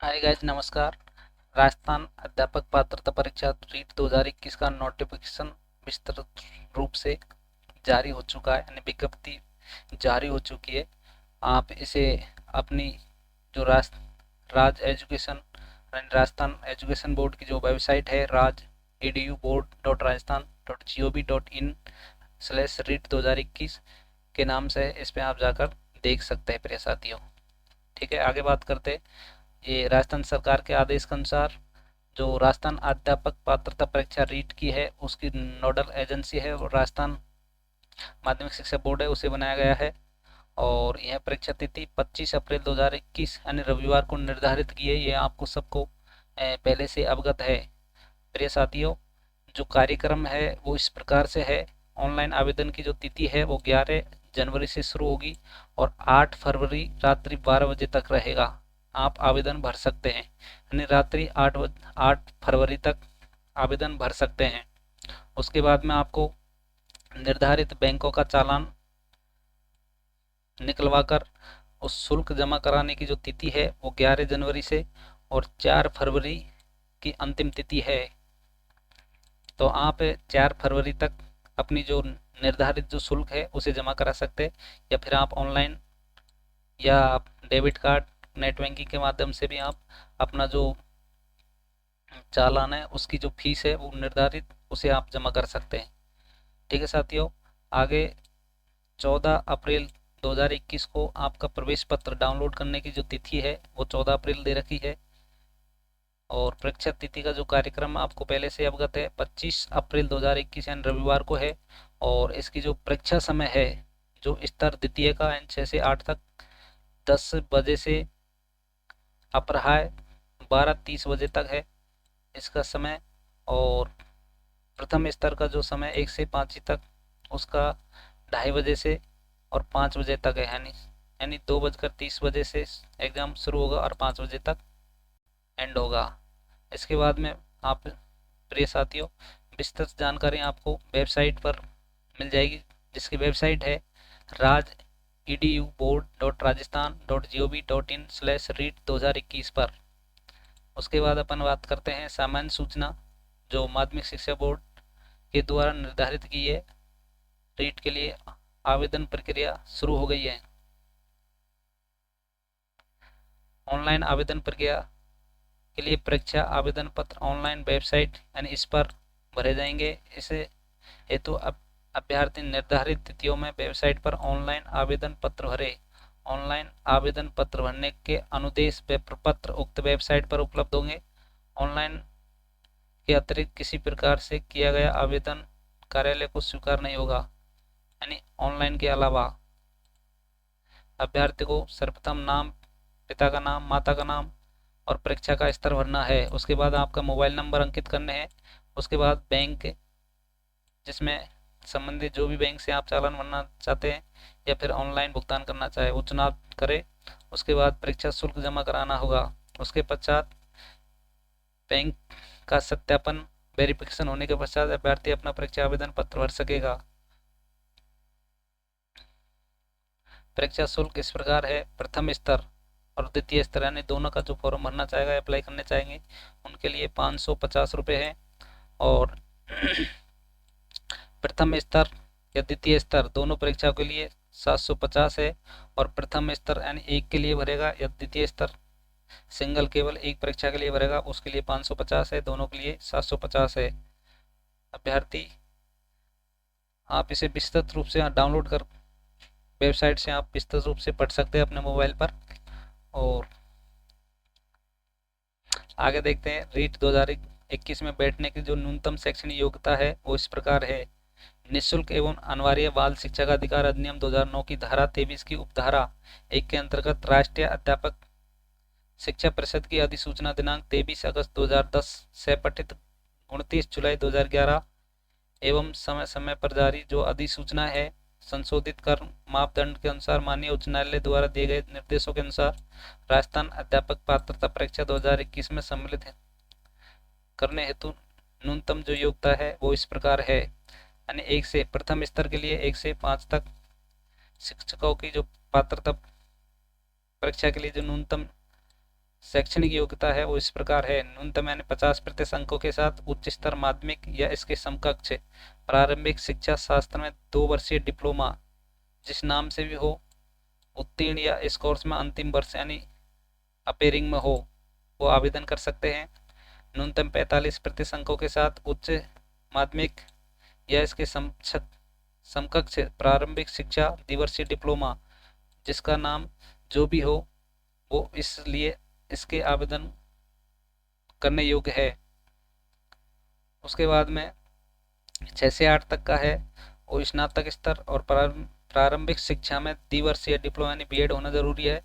Hi guys, नमस्कार। राजस्थान अध्यापक पात्रता परीक्षा रीट 2021 का नोटिफिकेशन विस्तृत रूप से जारी हो चुका है, यानी विज्ञप्ति जारी हो चुकी है। आप इसे अपनी जो राज एजुकेशन यानी राजस्थान एजुकेशन बोर्ड की जो वेबसाइट है राज edu board.rajasthan.gov.in स्लैश रीट 2021 के नाम से इस पे आप जाकर देख सकते हैं प्रिय साथियों। ठीक है, आगे बात करते हैं। ये राजस्थान सरकार के आदेश के अनुसार जो राजस्थान अध्यापक पात्रता परीक्षा रीट की है उसकी नोडल एजेंसी है और राजस्थान माध्यमिक शिक्षा बोर्ड है, उसे बनाया गया है। और यह परीक्षा तिथि 25 अप्रैल 2021 यानी रविवार को निर्धारित की है। ये आपको सबको पहले से अवगत है। प्रिय साथियों, जो कार्यक्रम है वो इस प्रकार से है। ऑनलाइन आवेदन की जो तिथि है वो 11 जनवरी से शुरू होगी और 8 फरवरी रात्रि 12 बजे तक रहेगा। आप आवेदन भर सकते हैं, यानी रात्रि 8 फरवरी तक आवेदन भर सकते हैं। उसके बाद में आपको निर्धारित बैंकों का चालान निकलवाकर उस शुल्क जमा कराने की जो तिथि है वो 11 जनवरी से और 4 फरवरी की अंतिम तिथि है। तो आप 4 फरवरी तक अपनी जो निर्धारित जो शुल्क है उसे जमा करा सकते हैं, या फिर आप ऑनलाइन या डेबिट कार्ड नेट बैंकिंग के माध्यम से भी आप अपना जो चालान है उसकी जो फीस है वो निर्धारित उसे आप जमा कर सकते हैं। ठीक है साथियों, आगे 14 अप्रैल 2021 को आपका प्रवेश पत्र डाउनलोड करने की जो तिथि है वो 14 अप्रैल दे रखी है। और परीक्षा तिथि का जो कार्यक्रम आपको पहले से अवगत है, 25 अप्रैल 2021 यानी रविवार को है। और इसकी जो परीक्षा समय है जो स्तर द्वितीय का 6 से 8 तक 10 बजे से अपराह्न 12:30 बजे तक है इसका समय। और प्रथम स्तर का जो समय 1 से 5 तक उसका 2:30 बजे से और 5 बजे तक है, यानी 2:30 से एग्जाम शुरू होगा और 5 बजे तक एंड होगा। इसके बाद में आप प्रिय साथियों विस्तृत जानकारी आपको वेबसाइट पर मिल जाएगी, जिसकी वेबसाइट है राज edu board.rajasthan.gov.in स्लैश रीट 2021 पर। उसके बाद अपन बात करते हैं सामान्य सूचना जो माध्यमिक शिक्षा बोर्ड के द्वारा निर्धारित की है। रीट के लिए आवेदन प्रक्रिया शुरू हो गई है। ऑनलाइन आवेदन प्रक्रिया के लिए परीक्षा आवेदन पत्र ऑनलाइन वेबसाइट यानी इस पर भरे जाएंगे। इसे हेतु अभ्यर्थी निर्धारित तिथियों में वेबसाइट पर ऑनलाइन आवेदन पत्र भरे। ऑनलाइन आवेदन पत्र भरने के अनुदेश व प्रपत्र उक्त वेबसाइट पर उपलब्ध होंगे। ऑनलाइन के अतिरिक्त किसी प्रकार से किया गया आवेदन कार्यालय को स्वीकार नहीं होगा। यानी ऑनलाइन के अलावा अभ्यर्थी को सर्वप्रथम नाम, पिता का नाम, माता का नाम और परीक्षा का स्तर भरना है। उसके बाद आपका मोबाइल नंबर अंकित करने हैं। उसके बाद बैंक जिसमें संबंधित जो भी बैंक से आप चालान भरना चाहते हैं या फिर ऑनलाइन भुगतान करना चाहे वो चुनाव करें। उसके बाद परीक्षा शुल्क जमा कराना होगा। उसके पश्चात बैंक का सत्यापन वेरिफिकेशन होने के पश्चात अभ्यर्थी अपना परीक्षा आवेदन पत्र भर सकेगा। परीक्षा शुल्क इस प्रकार है, प्रथम स्तर और द्वितीय स्तर यानी दोनों का जो फॉर्म भरना चाहेगा, अप्लाई करने चाहेंगे, उनके लिए 550 रुपये है। और प्रथम स्तर या द्वितीय स्तर दोनों परीक्षाओं के लिए 750 है। और प्रथम स्तर यानी एक के लिए भरेगा या द्वितीय स्तर सिंगल केवल एक परीक्षा के लिए भरेगा उसके लिए 550 है, दोनों के लिए 750 है। अभ्यर्थी आप इसे विस्तृत रूप से डाउनलोड कर वेबसाइट से आप विस्तृत रूप से पढ़ सकते हैं अपने मोबाइल पर। और आगे देखते हैं रीट 2021 में बैठने की जो न्यूनतम शैक्षणिक योग्यता है वो इस प्रकार है। निःशुल्क एवं अनिवार्य बाल शिक्षा का अधिकार अधिनियम 2009 की धारा 23 की उपधारा 1 के अंतर्गत राष्ट्रीय अध्यापक शिक्षा परिषद की अधिसूचना दिनांक 23 अगस्त 2010 से पठित 29 जुलाई 2011 एवं समय समय पर जारी जो अधिसूचना है संशोधित कर मापदंड के अनुसार माननीय उच्च न्यायालय द्वारा दिए गए निर्देशों के अनुसार राजस्थान अध्यापक पात्रता परीक्षा 2021 में सम्मिलित करने हेतु न्यूनतम जो योग्यता है वो इस प्रकार है। यानी एक से प्रथम स्तर के लिए 1 से 5 तक शिक्षकों की जो पात्रता परीक्षा के लिए जो न्यूनतम शैक्षणिक योग्यता है वो इस प्रकार है, न्यूनतम यानी 50% अंकों के साथ उच्च स्तर माध्यमिक या इसके समकक्ष प्रारंभिक शिक्षा शास्त्र में 2 वर्षीय डिप्लोमा जिस नाम से भी हो उत्तीर्ण या इस कोर्स में अंतिम वर्ष यानी अपेयरिंग में हो वो आवेदन कर सकते हैं। न्यूनतम 45% अंकों के साथ उच्च माध्यमिक या इसके समकक्ष प्रारंभिक शिक्षा द्विवर्षीय डिप्लोमा जिसका नाम जो भी हो वो इसलिए इसके आवेदन करने योग्य है। उसके बाद में 6 से 8 तक का है वो स्नातक स्तर और प्रारंभिक शिक्षा में द्विवर्षीय डिप्लोमा यानी बीएड होना जरूरी है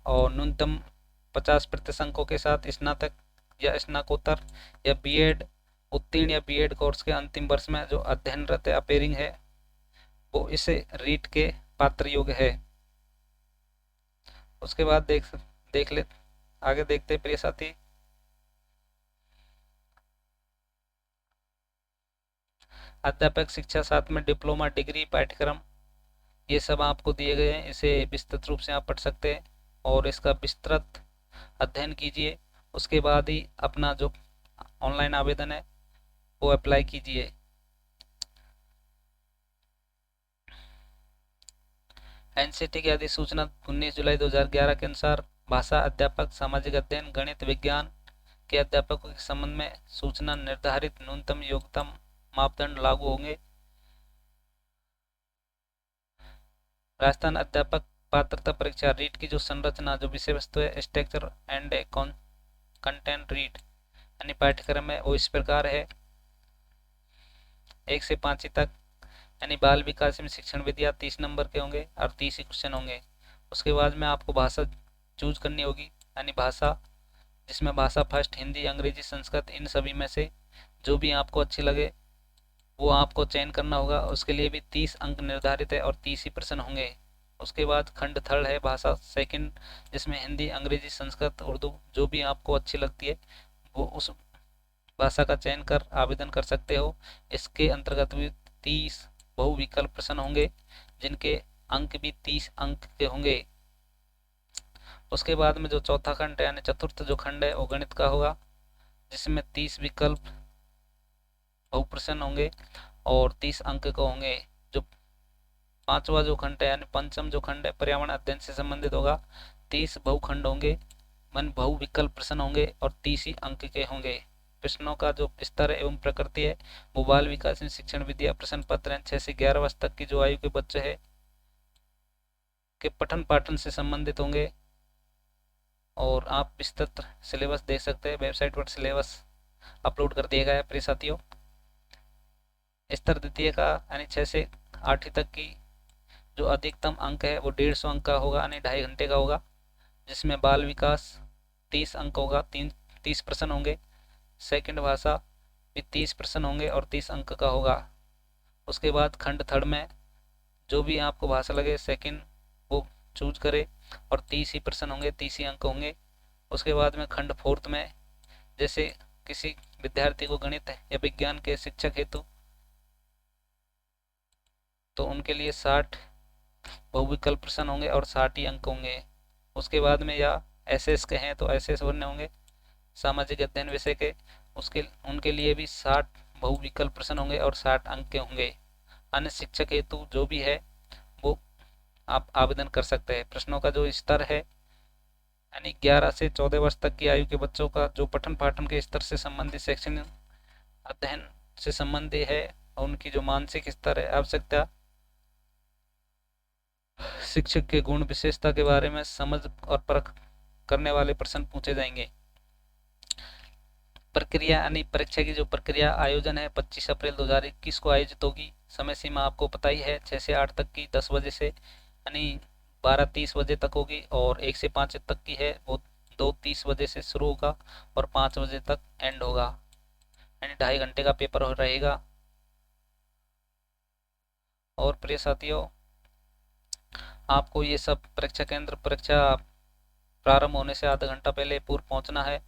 और न्यूनतम 50% अंकों के साथ स्नातक या स्नाकोत्तर या बीएड उत्तीर्ण या बीएड कोर्स के अंतिम वर्ष में जो अध्ययनरत या अपेयरिंग है वो इसे रीट के पात्र योग्य है। उसके बाद देख ले आगे देखते प्रिय साथी। अध्यापक शिक्षा साथ में डिप्लोमा डिग्री पाठ्यक्रम ये सब आपको दिए गए हैं, इसे विस्तृत रूप से आप पढ़ सकते हैं और इसका विस्तृत अध्ययन कीजिए। उसके बाद ही अपना जो ऑनलाइन आवेदन है वो अप्लाई कीजिए। एनसीटी की अधिसूचना 19 जुलाई 2011 के अनुसार भाषा अध्यापक सामाजिक अध्ययन गणित विज्ञान के अध्यापकों के संबंध में सूचना निर्धारित न्यूनतम योग्यता मापदंड लागू होंगे। राजस्थान अध्यापक पात्रता परीक्षा रीट की जो संरचना जो विषय वस्तु है स्ट्रक्चर एंड कंटेंट रीट यानी पाठ्यक्रम है वो इस प्रकार है। 1 से 5 तक यानी बाल विकास में शिक्षण विधियाँ 30 नंबर के होंगे और 30 ही क्वेश्चन होंगे। उसके बाद में आपको भाषा चूज करनी होगी यानी भाषा जिसमें भाषा फर्स्ट हिंदी अंग्रेजी संस्कृत इन सभी में से जो भी आपको अच्छी लगे वो आपको चयन करना होगा। उसके लिए भी 30 अंक निर्धारित है और 30 ही प्रश्न होंगे। उसके बाद खंड थर्ड है भाषा सेकंड जिसमें हिंदी अंग्रेजी संस्कृत उर्दू जो भी आपको अच्छी लगती है वो उस भाषा का चयन कर आवेदन कर सकते हो। इसके अंतर्गत भी 30 बहुविकल्प प्रश्न होंगे जिनके अंक भी 30 अंक के होंगे। उसके बाद में जो चौथा खंड है यानी चतुर्थ जो खंड है वो गणित का होगा जिसमें 30 विकल्प बहुप्रश्न होंगे और 30 अंक का होंगे। जो पांचवा जो खंड है यानी पंचम जो खंड है पर्यावरण अध्ययन से संबंधित होगा 30 बहुखंड होंगे मन बहुविकल्प प्रश्न होंगे और 30 ही अंक के होंगे। प्रश्नों का जो स्तर एवं प्रकृति है वो बाल विकास शिक्षण विद्या प्रश्न पत्र 6 से 11 वर्ष तक की जो आयु के बच्चे हैं के पठन पाठन से संबंधित होंगे और आप विस्तृत सिलेबस देख सकते हैं। वेबसाइट पर सिलेबस अपलोड कर दिया गया है प्रिय साथियों। स्तर द्वितीय का यानी 6 से 8 तक की जो अधिकतम अंक है वो 150 अंक का होगा यानी 2.5 घंटे का होगा जिसमें बाल विकास 30 अंक होगा 30 प्रश्न होंगे। सेकंड भाषा भी 30 प्रश्न होंगे और 30 अंक का होगा। उसके बाद खंड थर्ड में जो भी आपको भाषा लगे सेकंड वो चूज करे और 30 ही प्रश्न होंगे 30 ही अंक होंगे। उसके बाद में खंड फोर्थ में जैसे किसी विद्यार्थी को गणित या विज्ञान के शिक्षक हेतु तो उनके लिए 60 बहुविकल्प प्रश्न होंगे और 60 ही अंक होंगे। उसके बाद में या एसएस के हैं तो एसएस बनने होंगे सामाजिक अध्ययन विषय के उसके उनके लिए भी 60 बहुविकल्प प्रश्न होंगे और 60 अंक के होंगे। अन्य शिक्षक हेतु जो भी है वो आप आवेदन कर सकते हैं। प्रश्नों का जो स्तर है यानी 11 से 14 वर्ष तक की आयु के बच्चों का जो पठन पाठन के स्तर से संबंधित शैक्षणिक अध्ययन से संबंधित है और उनकी जो मानसिक स्तर है आवश्यकता शिक्षक के गुण विशेषता के बारे में समझ और परख करने वाले प्रश्न पूछे जाएंगे। प्रक्रिया यानी परीक्षा की जो प्रक्रिया आयोजन है 25 अप्रैल 2021 को आयोजित होगी। समय सीमा आपको पता ही है 6 से 8 तक की 10 बजे से यानी 12:30 बजे तक होगी और 1 से 5 तक की है वो 2:30 बजे से शुरू होगा और 5 बजे तक एंड होगा यानी 2.5 घंटे का पेपर रहेगा। और प्रिय साथियों आपको ये सब परीक्षा केंद्र परीक्षा प्रारंभ होने से आधा घंटा पहले पूर्व पहुंचना है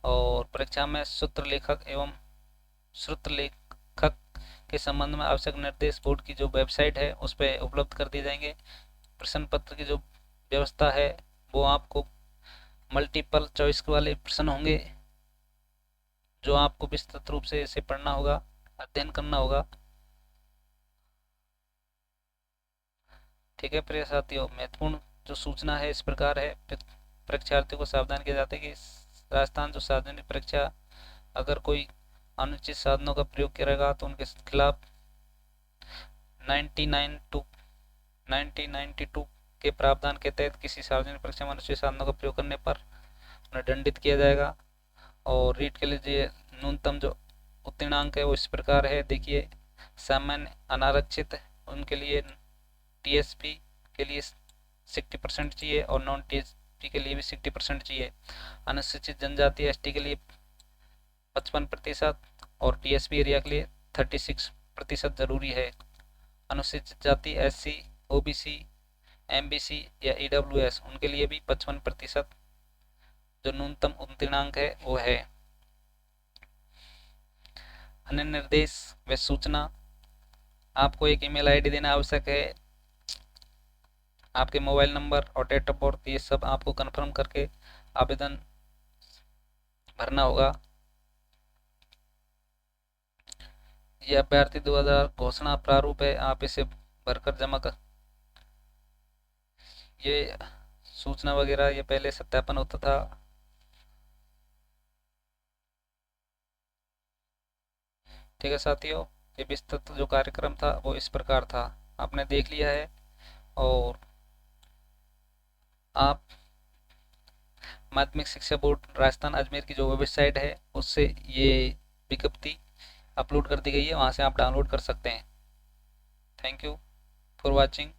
और परीक्षा में सूत्र लेखक एवं श्रुत लेखक के संबंध में आवश्यक निर्देश बोर्ड की जो वेबसाइट है उस पर उपलब्ध कर दिए जाएंगे। प्रश्न पत्र की जो व्यवस्था है वो आपको मल्टीपल चॉइस वाले प्रश्न होंगे जो आपको विस्तृत रूप से इसे पढ़ना होगा, अध्ययन करना होगा। ठीक है प्रिय साथियों, महत्वपूर्ण जो सूचना है इस प्रकार है, परीक्षार्थियों को सावधान किया जाता है कि राजस्थान जो सार्वजनिक परीक्षा, अगर कोई अनुचित साधनों का प्रयोग करेगा तो उनके खिलाफ 1992 के प्रावधान के तहत किसी सार्वजनिक परीक्षा में अनुचित साधनों का प्रयोग करने पर उन्हें दंडित किया जाएगा। और रीट के लिए न्यूनतम जो उत्तीर्णांक है वो इस प्रकार है, देखिए, सामान्य अनारक्षित उनके लिए टीएसपी के लिए 60% चाहिए और नॉन टीएसपी के लिए भी 60% चाहिए। अनुसूचित जनजाति एसटी के लिए 55% और टीएसपी एरिया के लिए 36% जरूरी है। अनुसूचित जाति एससी, ओबीसी, एमबीसी या ईडब्ल्यूएस उनके लिए भी 55% जो न्यूनतम उत्तीर्णांक है वो है। अन्य निर्देश व सूचना, आपको एक ईमेल आईडी देना आवश्यक है, आपके मोबाइल नंबर और डेट ऑफ बर्थ, ये सब आपको कंफर्म करके आवेदन भरना होगा। यह अभ्यर्थी 2000 घोषणा प्रारूप है, आप इसे भरकर जमा कर, ये सूचना वगैरह ये पहले सत्यापन होता था। ठीक है साथियों, ये विस्तृत जो कार्यक्रम था वो इस प्रकार था, आपने देख लिया है। और आप माध्यमिक शिक्षा बोर्ड राजस्थान अजमेर की जो वेबसाइट है उससे ये विज्ञप्ति अपलोड कर दी गई है, वहाँ से आप डाउनलोड कर सकते हैं। Thank you for watching.